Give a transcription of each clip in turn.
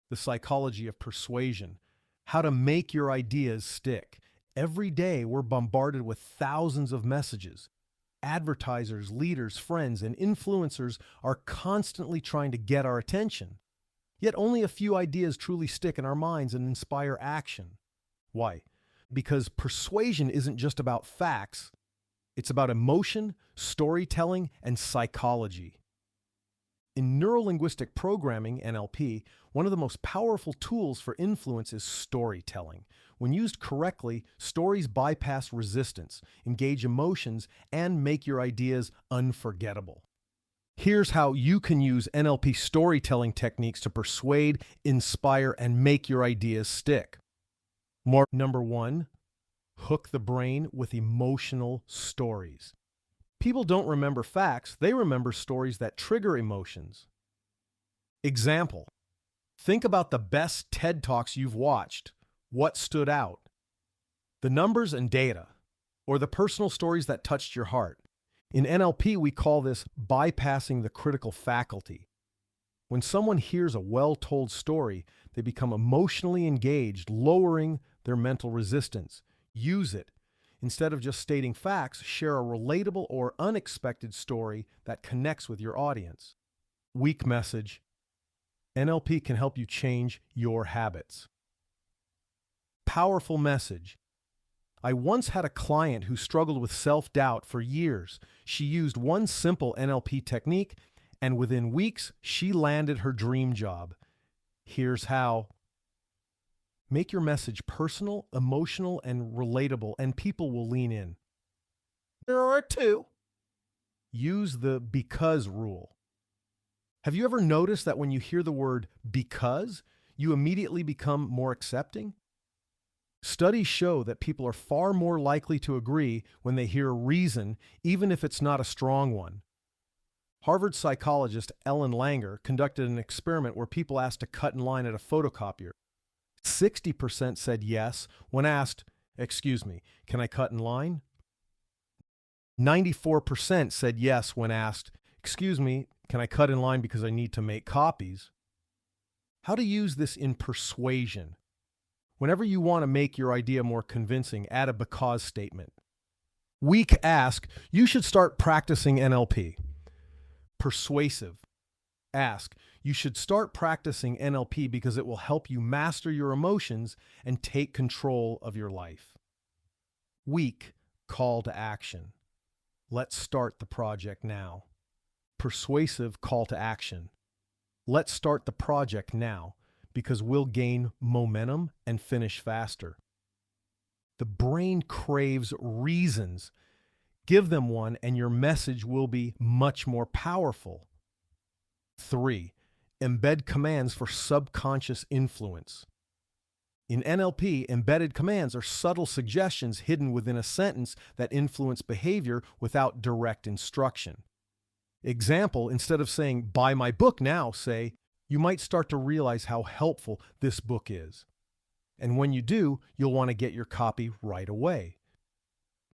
The psychology of persuasion, how to make your ideas stick. Every day, we're bombarded with thousands of messages. Advertisers, leaders, friends, and influencers are constantly trying to get our attention. Yet only a few ideas truly stick in our minds and inspire action. Why? Because persuasion isn't just about facts, it's about emotion, storytelling, and psychology. In Neuro Linguistic Programming, NLP, one of the most powerful tools for influence is storytelling. When used correctly, stories bypass resistance, engage emotions, and make your ideas unforgettable. Here's how you can use NLP storytelling techniques to persuade, inspire, and make your ideas stick. Number 1, hook the brain with emotional stories. People don't remember facts, they remember stories that trigger emotions. Example, think about the best TED Talks you've watched. What stood out? The numbers and data, or the personal stories that touched your heart. In NLP, we call this bypassing the critical faculty. When someone hears a well-told story, they become emotionally engaged, lowering their mental resistance. Use it. Instead of just stating facts, share a relatable or unexpected story that connects with your audience. Weak message. NLP can help you change your habits. Powerful message. I once had a client who struggled with self-doubt for years. She used one simple NLP technique, and within weeks, she landed her dream job. Here's how. Make your message personal, emotional, and relatable, and people will lean in. There are 2. Use the because rule. Have you ever noticed that when you hear the word because, you immediately become more accepting? Studies show that people are far more likely to agree when they hear a reason, even if it's not a strong one. Harvard psychologist Ellen Langer conducted an experiment where people asked to cut in line at a photocopier. 60% said yes when asked, "Excuse me, can I cut in line?" 94% said yes when asked, "Excuse me, can I cut in line because I need to make copies?" How to use this in persuasion. Whenever you want to make your idea more convincing, add a because statement. Weak ask, you should start practicing NLP. Persuasive. Ask, you should start practicing NLP because it will help you master your emotions and take control of your life. Weak, call to action. Let's start the project now. Persuasive, call to action. Let's start the project now because we'll gain momentum and finish faster. The brain craves reasons. Give them one and your message will be much more powerful. 3, embed commands for subconscious influence. In NLP, embedded commands are subtle suggestions hidden within a sentence that influence behavior without direct instruction. Example, instead of saying, "Buy my book now," say, "You might start to realize how helpful this book is." And when you do, you'll want to get your copy right away.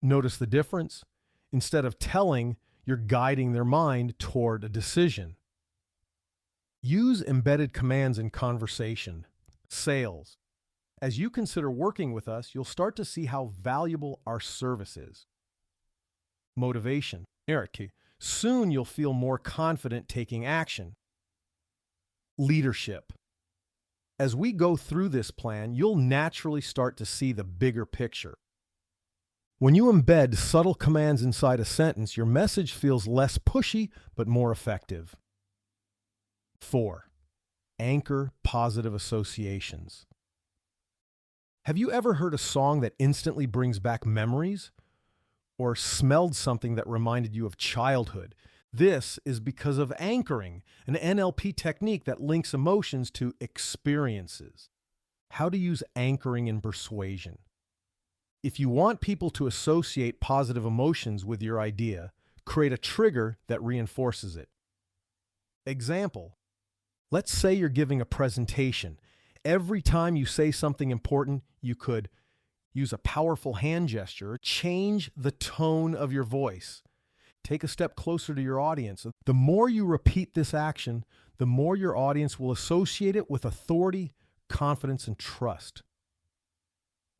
Notice the difference? Instead of telling, you're guiding their mind toward a decision. Use embedded commands in conversation. Sales. As you consider working with us, you'll start to see how valuable our service is. Motivation. Eric, soon you'll feel more confident taking action. Leadership. As we go through this plan, you'll naturally start to see the bigger picture. When you embed subtle commands inside a sentence, your message feels less pushy but more effective. 4, anchor positive associations. Have you ever heard a song that instantly brings back memories? Or smelled something that reminded you of childhood? This is because of anchoring, an NLP technique that links emotions to experiences. How to use anchoring in persuasion. If you want people to associate positive emotions with your idea, create a trigger that reinforces it. Example, let's say you're giving a presentation. Every time you say something important, you could use a powerful hand gesture, change the tone of your voice. Take a step closer to your audience. The more you repeat this action, the more your audience will associate it with authority, confidence, and trust.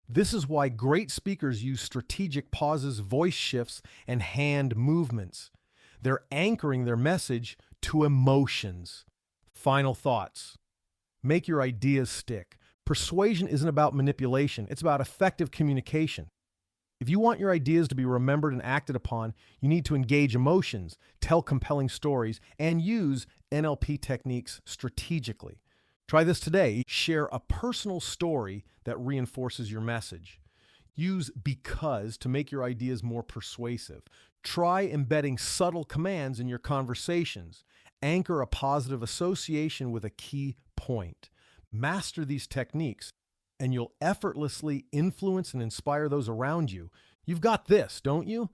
This is why great speakers use strategic pauses, voice shifts, and hand movements. They're anchoring their message to emotions. Final thoughts. Make your ideas stick. Persuasion isn't about manipulation, it's about effective communication. If you want your ideas to be remembered and acted upon, you need to engage emotions, tell compelling stories, and use NLP techniques strategically. Try this today. Share a personal story that reinforces your message. Use because to make your ideas more persuasive. Try embedding subtle commands in your conversations. Anchor a positive association with a key point. Master these techniques, and you'll effortlessly influence and inspire those around you. You've got this, don't you?